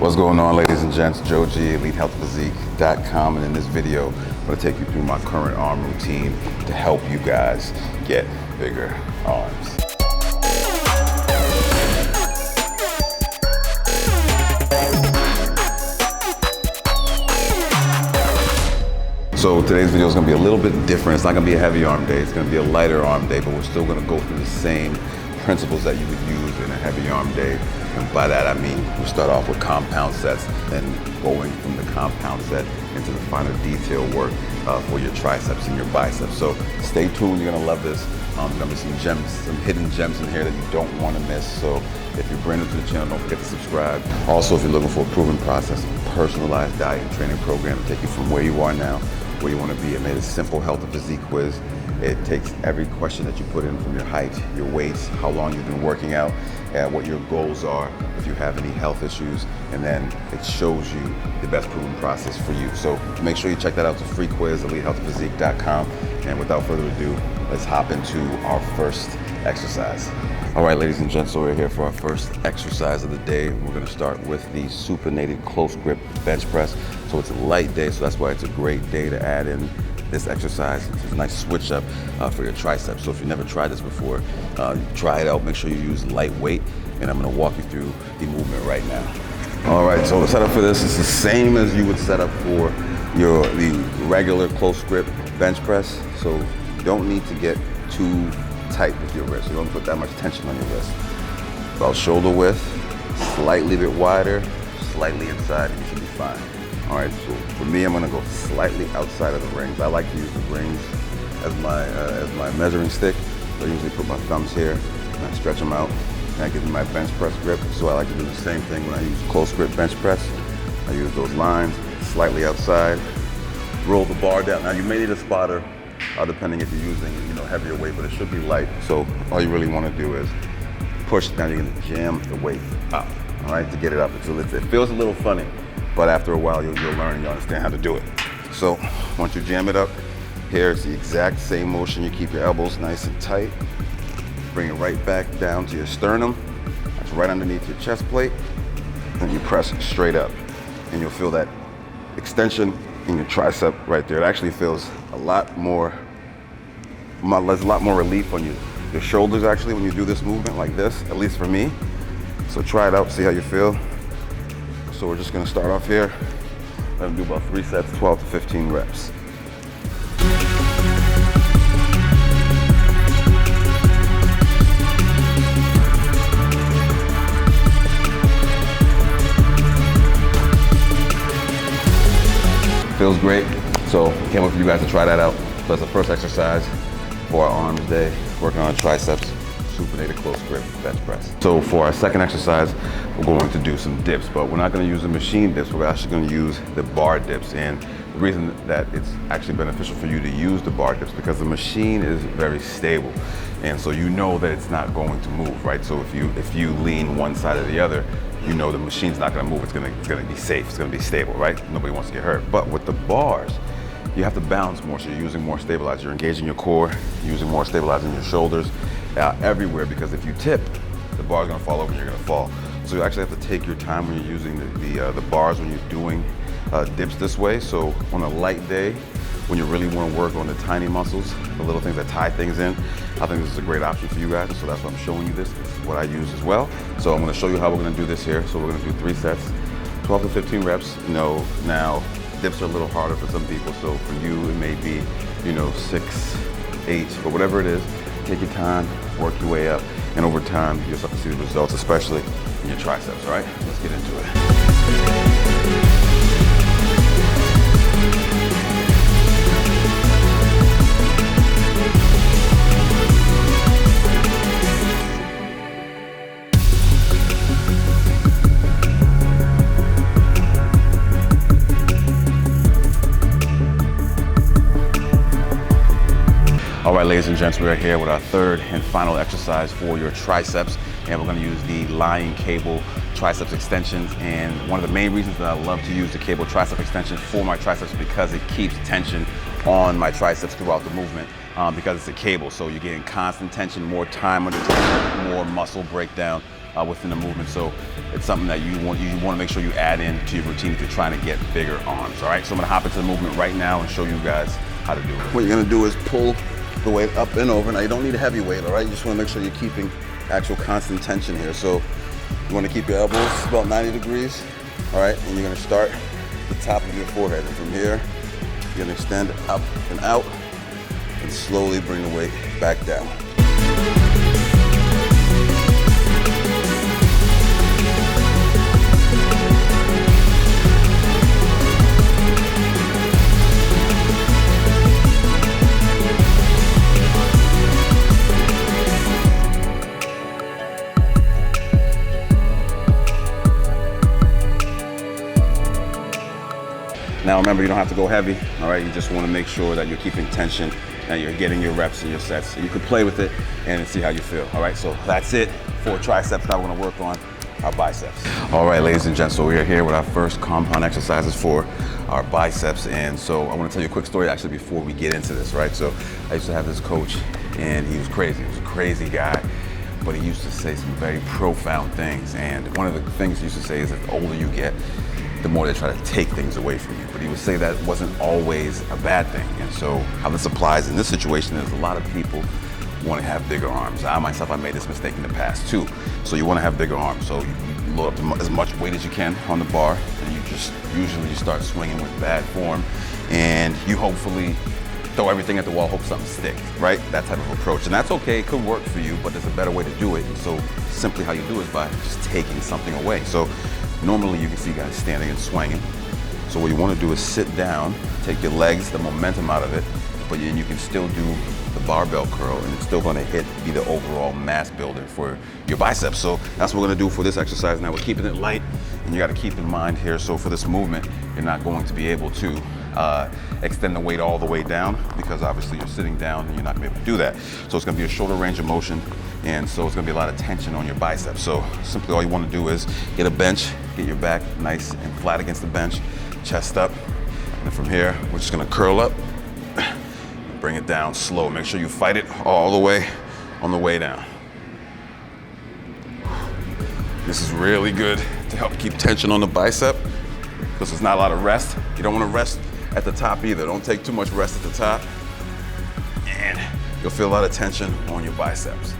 What's going on, ladies and gents? Joe G, EliteHealthPhysique.com, and in this video, I'm going to take you through my current arm routine to help you guys get bigger arms. So today's video is going to be a little bit different. It's not going to be a heavy arm day. It's going to be a lighter arm day, but we're still going to go through the same principles that you would use in a heavy arm day. And by that I mean we start off with compound sets, then going from the compound set into the finer detail work for your triceps and your biceps. So stay tuned, you're gonna love this. There's gonna be some gems, some hidden gems in here that you don't wanna miss. So if you're brand new to the channel, don't forget to subscribe. Also, if you're looking for a proven process, a personalized diet and training program to take you from where you are now, where you wanna be. I made a simple health and physique quiz. It takes every question that you put in, from your height, your weight, how long you've been working out, and what your goals are, if you have any health issues, and then it shows you the best proven process for you. So make sure you check that out. It's a free quiz, EliteHealthPhysique.com. And without further ado, let's hop into our first exercise. All right, ladies and gents, so we're here for our first exercise of the day. We're gonna start with the supinated close grip bench press. So it's a light day, so that's why it's a great day to add in this exercise. It's a nice switch up for your triceps. So if you've never tried this before, try it out. Make sure you use light weight, and I'm gonna walk you through the movement right now. All right, so the setup for this is the same as you would set up for the regular close grip bench press. So you don't need to get too tight with your wrist. You don't put that much tension on your wrist. About shoulder width, slightly bit wider, slightly inside, and you should be fine. All right, so for me, I'm gonna go slightly outside of the rings. I like to use the rings as my measuring stick. So I usually put my thumbs here and I stretch them out, and that gives me my bench press grip. So I like to do the same thing when I use close grip bench press. I use those lines slightly outside, roll the bar down. Now you may need a spotter, depending if you're using heavier weight, but it should be light. So all you really wanna do is push. Now you're gonna jam the weight up, all right, to get it up. It feels a little funny, but after a while, you'll learn and you'll understand how to do it. So once you jam it up, here's the exact same motion. You keep your elbows nice and tight. Bring it right back down to your sternum. That's right underneath your chest plate. And you press straight up. And you'll feel that extension in your tricep right there. It actually feels there's a lot more relief on your shoulders actually when you do this movement like this, at least for me. So try it out, see how you feel. So we're just gonna start off here. Let them do about 3 sets, 12 to 15 reps. Feels great. So can't wait for you guys to try that out. So that's the first exercise for our arms day, working on triceps, supinated close grip bench press. So for our second exercise, we're going to do some dips, but we're not going to use the machine dips. We're actually going to use the bar dips. And the reason that it's actually beneficial for you to use the bar dips because the machine is very stable, and so you know that it's not going to move, right? So if you lean one side or the other, you know the machine's not going to move. It's going to be safe. It's going to be stable, right? Nobody wants to get hurt. But with the bars, you have to balance more, so you're using more stabilizer. You're engaging your core, using more stabilizer in your shoulders, everywhere, because if you tip, the bar's gonna fall over and you're gonna fall. So you actually have to take your time when you're using the bars, when you're doing dips this way. So on a light day, when you really wanna work on the tiny muscles, the little things that tie things in, I think this is a great option for you guys. So that's why I'm showing you this. This is what I use as well. So I'm gonna show you how we're gonna do this here. So we're gonna do 3 sets, 12 to 15 reps. Now, dips are a little harder for some people, so for you it may be 6, 8, but whatever it is, take your time, work your way up, and over time you'll start to see the results, especially in your triceps. All right, let's get into it. All right, ladies and gents, we're here with our third and final exercise for your triceps, and we're gonna use the lying cable triceps extensions. And one of the main reasons that I love to use the cable tricep extension for my triceps is because it keeps tension on my triceps throughout the movement, because it's a cable. So you're getting constant tension, more time under tension, more muscle breakdown within the movement. So it's something that you want to make sure you add in to your routine if you're trying to get bigger arms. All right, so I'm gonna hop into the movement right now and show you guys how to do it. What you're gonna do is pull the weight up and over. Now you don't need a heavy weight, all right? You just wanna make sure you're keeping actual constant tension here. So you wanna keep your elbows about 90 degrees, all right? And you're gonna start at the top of your forehead. And from here, you're gonna extend up and out and slowly bring the weight back down. Now remember, you don't have to go heavy, all right? You just want to make sure that you're keeping tension and you're getting your reps and your sets. So you can play with it and see how you feel, all right? So that's it for triceps. Now we're gonna work on our biceps. All right, ladies and gents, so we are here with our first compound exercises for our biceps. And so I want to tell you a quick story actually before we get into this, right? So I used to have this coach and he was crazy. He was a crazy guy, but he used to say some very profound things. And one of the things he used to say is that the older you get, the more they try to take things away from you. But he would say that wasn't always a bad thing. And so how this applies in this situation is a lot of people want to have bigger arms. I myself, I made this mistake in the past too. So you want to have bigger arms. So you load up as much weight as you can on the bar, and you just usually start swinging with bad form, and you hopefully throw everything at the wall, hope something sticks, right? That type of approach. And that's okay, it could work for you, but there's a better way to do it. And so simply how you do it is by just taking something away. So normally you can see guys standing and swinging. So what you want to do is sit down, take your legs, the momentum out of it, but you can still do the barbell curl, and it's still going to be the overall mass builder for your biceps. So that's what we're going to do for this exercise. Now we're keeping it light, and you got to keep in mind here, so for this movement, you're not going to be able to extend the weight all the way down, because obviously you're sitting down and you're not going to be able to do that. So it's going to be a shorter range of motion, and so it's going to be a lot of tension on your biceps. So simply all you want to do is get a bench, get your back nice and flat against the bench, chest up, and from here we're just going to curl up, bring it down slow. Make sure you fight it all the way on the way down. This is really good to help keep tension on the bicep, because there's not a lot of rest. You don't want to rest at the top either. Don't take too much rest at the top, and you'll feel a lot of tension on your biceps.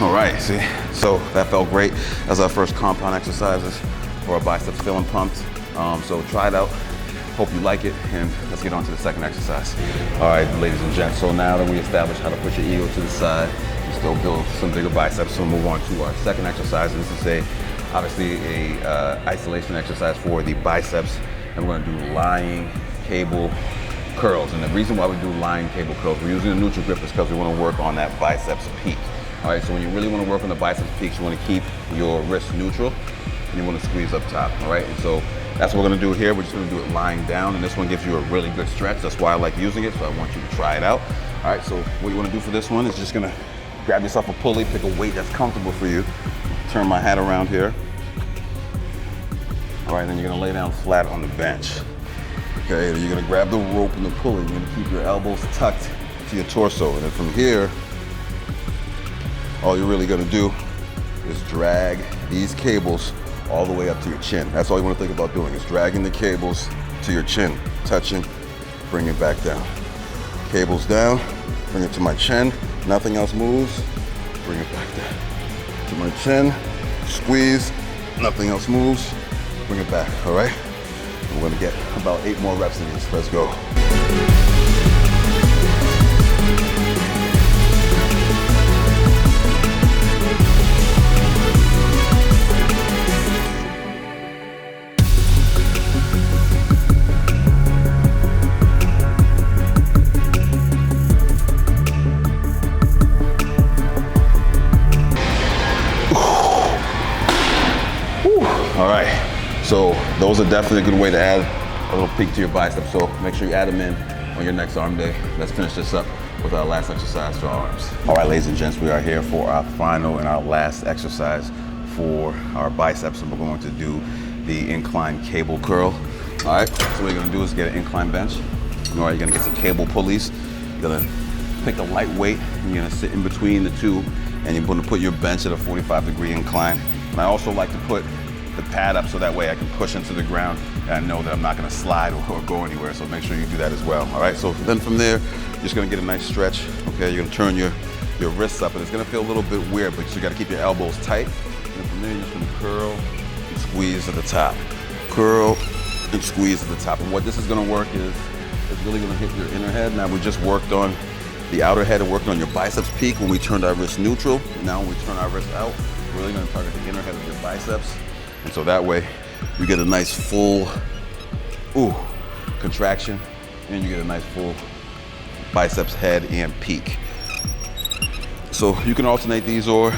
All right, see, so that felt great. That's our first compound exercises for our biceps, feeling pumped. So try it out, hope you like it, and let's get on to the second exercise. All right, ladies and gents, so now that we established how to push your ego to the side, you still build some bigger biceps, so we'll move on to our second exercise. This is obviously a isolation exercise for the biceps, and we're gonna do lying cable curls. And the reason why we do lying cable curls, we're using a neutral grip, is because we wanna work on that biceps peak. All right, so when you really want to work on the biceps peaks, you want to keep your wrist neutral, and you want to squeeze up top, all right? And so that's what we're going to do here. We're just going to do it lying down, and this one gives you a really good stretch. That's why I like using it, so I want you to try it out. All right, so what you want to do for this one is just going to grab yourself a pulley, pick a weight that's comfortable for you. Turn my hat around here. All right, then you're going to lay down flat on the bench. Okay, then you're going to grab the rope and the pulley. You're going to keep your elbows tucked to your torso, and then from here, all you're really gonna do is drag these cables all the way up to your chin. That's all you wanna think about doing, is dragging the cables to your chin, touching, bring it back down. Cables down, bring it to my chin, nothing else moves, bring it back down. To my chin, squeeze, nothing else moves, bring it back, all right? We're gonna get about 8 more reps of these, let's go. All right, so those are definitely a good way to add a little peak to your biceps, so make sure you add them in on your next arm day. Let's finish this up with our last exercise for our arms. All right, ladies and gents, we are here for our final and our last exercise for our biceps, and we're going to do the incline cable curl. All right, so what you're gonna do is get an incline bench. All right, you're gonna get some cable pulleys. You're gonna pick a light weight, and you're gonna sit in between the two, and you're gonna put your bench at a 45-degree incline. And I also like to put the pad up so that way I can push into the ground and I know that I'm not gonna slide or go anywhere, so make sure you do that as well, all right? So then from there, you're just gonna get a nice stretch, okay? You're gonna turn your wrists up, and it's gonna feel a little bit weird, but you gotta keep your elbows tight. And from there, you're just gonna curl and squeeze to the top. Curl and squeeze to the top. And what this is gonna work is, it's really gonna hit your inner head. Now we just worked on the outer head and worked on your biceps peak when we turned our wrist neutral. Now when we turn our wrist out, we're really gonna target the inner head of your biceps. And so that way, you get a nice full, contraction, and you get a nice full biceps head and peak. So you can alternate these, or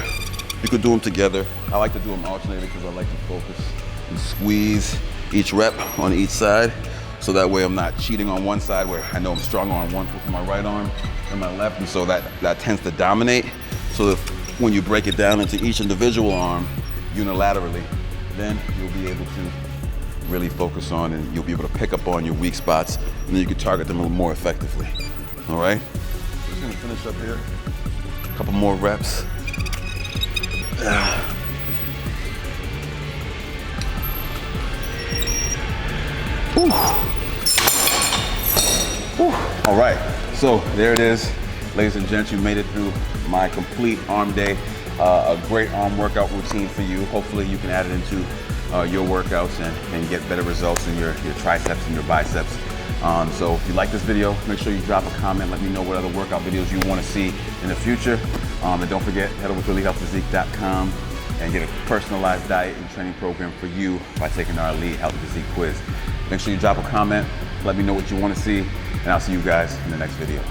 you could do them together. I like to do them alternated because I like to focus and squeeze each rep on each side. So that way I'm not cheating on one side where I know I'm stronger on one with my right arm and my left, and so that tends to dominate. So if, when you break it down into each individual arm unilaterally, then you'll be able to really focus on, and you'll be able to pick up on your weak spots, and then you can target them a little more effectively. All right? Just gonna finish up here. A couple more reps. All right, so there it is. Ladies and gents, you made it through my complete arm day. A great arm workout routine for you. Hopefully you can add it into your workouts and get better results in your triceps and your biceps. So if you like this video, make sure you drop a comment. Let me know what other workout videos you want to see in the future. And don't forget, head over to EliteHealthPhysique.com and get a personalized diet and training program for you by taking our Elite Health Physique quiz. Make sure you drop a comment. Let me know what you want to see, and I'll see you guys in the next video.